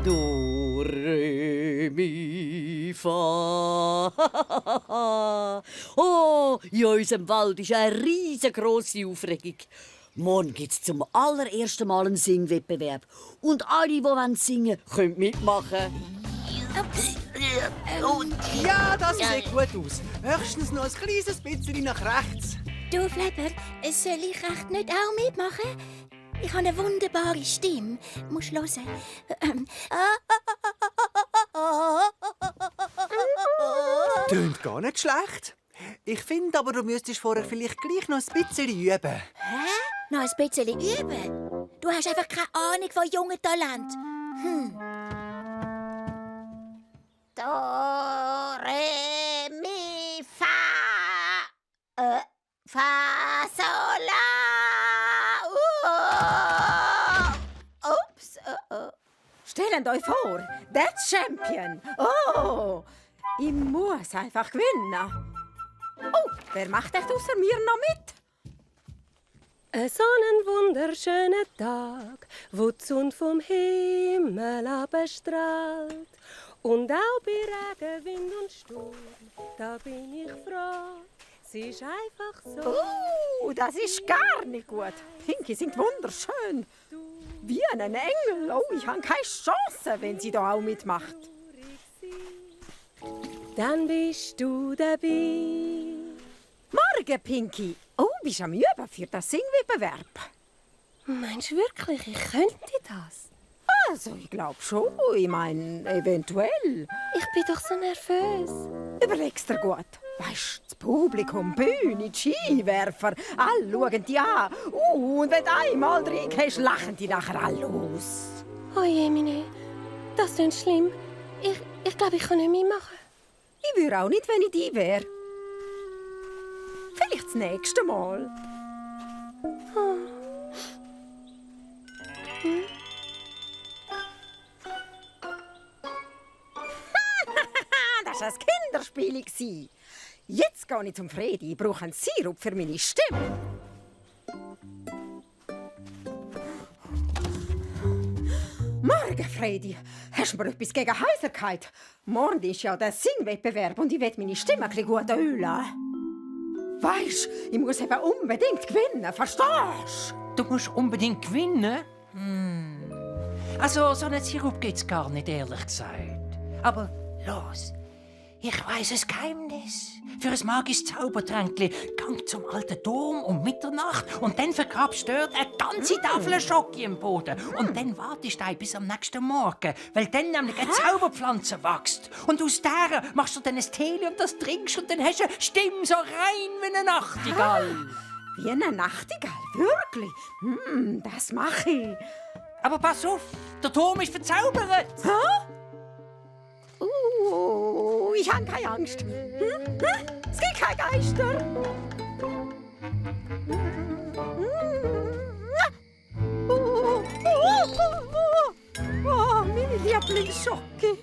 Do, re, mi, fa. Oh, in unserem Wald ist eine riesengroße Aufregung. Morgen gibt es zum allerersten Mal einen Singwettbewerb. Und alle, die singen wollen, können mitmachen. Ja, das sieht gut aus. Höchstens noch ein kleines bisschen nach rechts. Du, Fleber, soll ich echt nicht auch mitmachen? Ich habe eine wunderbare Stimme. Musst hören. Tönt gar nicht schlecht. Ich finde aber, du müsstest vorher vielleicht gleich noch ein bisschen üben. Hä? Noch ein bisschen üben? Du hast einfach keine Ahnung von jungen Talent. Do, re, mi, fa. Fa, sol, la. Ups. Stellt euch vor, der Champion. Oh, ich muss einfach gewinnen. Oh, wer macht echt außer mir noch mit? So ein wunderschöner Tag, wo die Sonne vom Himmel abstrahlt. Und auch bei Regen, Wind und Sturm, da bin ich froh. Es ist einfach so. Oh, das ist gar nicht gut. Pinky singt wunderschön. Wie ein Engel. Oh, ich habe keine Chance, wenn sie da auch mitmacht. Dann bist du dabei. Morgen, Pinky. Oh, bist du am Üben für das Singwettbewerb? Meinst du wirklich, ich könnte das? Also, ich glaube schon. Ich meine, eventuell. Ich bin doch so nervös. Überleg's dir gut. Weisst, das Publikum, die Bühne, die Skiwerfer, alle schauen dich an. Und wenn du einmal reingehst, lachen die nachher alle aus. Oh je, Mine, das klingt schlimm. Ich glaube, ich kann nicht mitmachen. Ich würde auch nicht, wenn ich die wäre. Vielleicht das nächste Mal. Das war ein Kinderspiel. Jetzt gehe ich zum Fredi. Ich brauche einen Sirup für meine Stimme. Morgen, Fredi. Hast du mir etwas gegen Heiserkeit? Morgen ist ja der Singwettbewerb und ich will meine Stimme ein bisschen gut ölen. Weisst, ich muss eben unbedingt gewinnen, verstehst Du musst unbedingt gewinnen? Also, so einen Sirup gibt's gar nicht, ehrlich gesagt. Aber los, ich weiss ein Geheimnis. Für ein magisches Zaubertränkli gang zum alten Turm um Mitternacht und dann vergrabst du dort eine ganze Tafel Schoki im Boden. Und dann wartest du bis am nächsten Morgen, weil dann nämlich eine Zauberpflanze wächst. Und aus der machst du dann ein Tee und das trinkst und dann hast du eine Stimme so rein wie eine Nachtigall. Wie eine Nachtigall, wirklich? Das mache ich. Aber pass auf, der Turm ist verzaubert. Ich habe keine Angst. Es gibt keine Geister. Oh, meine Lieblingsschocke.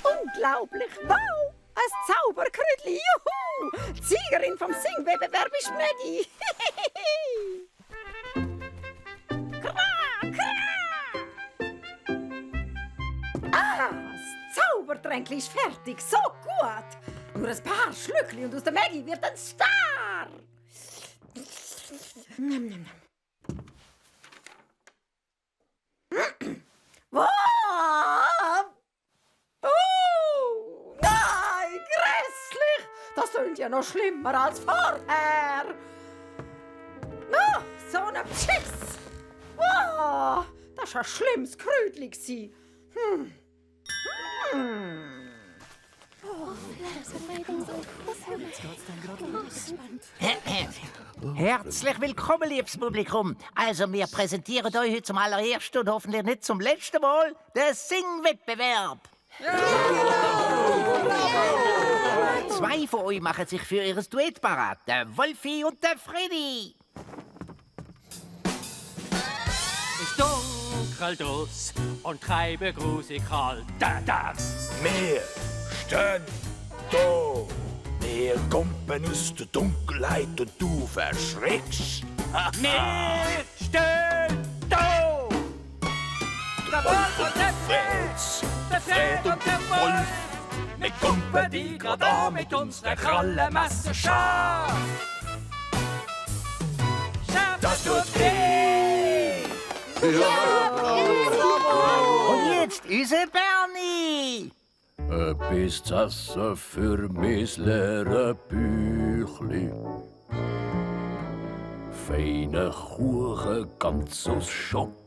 Unglaublich! Wow! Ein Zauberkrötli! Juhu! Die Siegerin vom Singwettbewerb ist Maggie! Das Zaubertränkli ist fertig! So gut! Nur ein paar Schlückli und aus der Maggie wird ein Star! Wow! Oh! Nein, grässlich! Das klingt ja noch schlimmer als vorher. Oh, so ein Beschiss! Wow! Das war ein schlimmes Krötli. Herzlich willkommen, liebes Publikum. Also, wir präsentieren euch heute zum allerersten und hoffentlich nicht zum letzten Mal den Singwettbewerb. Ja! 2 von euch machen sich für ihr Duett parat. Der Wolfi und der Freddy. Ist dunkel dus und treibe grusig kalt. Da. Wir stehen da. Wir kommen aus der Dunkelheit und du verschreckst. Wir stehen da. Der Wolf und der Fred und der Wolf. Wir kommen die grad an mit unserer Krallenmasse scharf. Das tut weh. Und jetzt unser Bernie. Etwas zu essen für mein leere Büchli. Feine Kuchen, ganz aus Schoki-Wotti.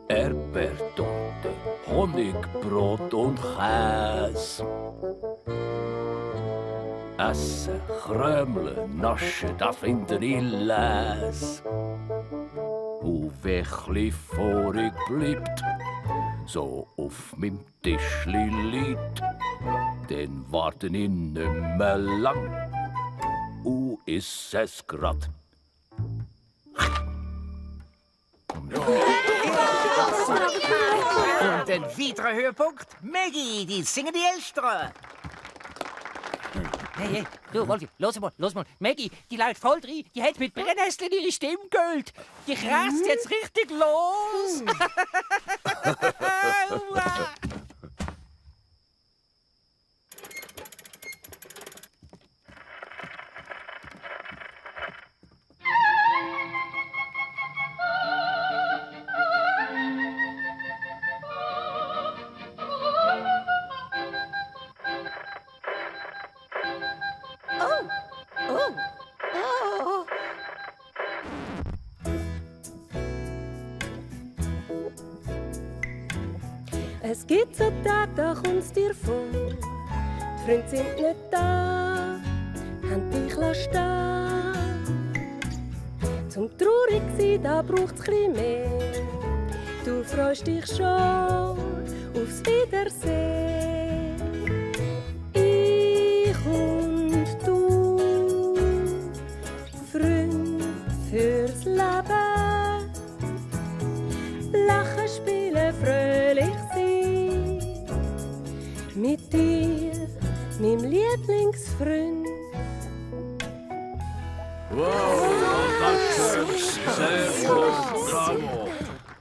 Erdbeertorte, Honigbrot und Käse. Essen, krömeln, naschen, das finde ich les. Und wechli vorig bleibt, so auf meinem Tischli liegt, dann warten ich nicht mehr lang und iss es grad. Und ein weiterer Höhepunkt, Maggie, die singen die Elstern. Hey, du, Wolfi, los mal. Maggie, die läuft voll rein. Die hat mit Brennnesseln ihre Stimme geölt. Die kratzt jetzt richtig los. Es gibt so Tage, da kommt's dir vor. Die Freunde sind nicht da, haben dich stehen. Zum traurig sein, da braucht's chli mehr. Du freust dich schon aufs Wiedersehen. Ich und du, Freunde fürs Leben. Lachen, spielen, fröhlich sein. Mit dir, meinem Lieblingsfreund.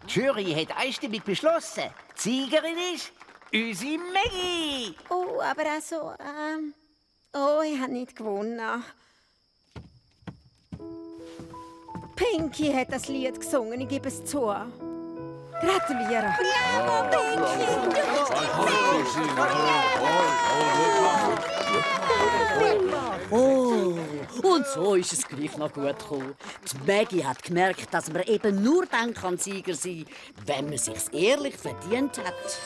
Die Jury hat einstimmig beschlossen, die Siegerin ist unsere Maggie. Oh, aber also, oh, ich habe nicht gewonnen. Pinky hat das Lied gesungen, ich gebe es zu. Gratuliere. Oh, und so ist es gleich noch gut gekommen. Die Maggie hat gemerkt, dass man eben nur dann Sieger sein kann, wenn man sich's ehrlich verdient hat.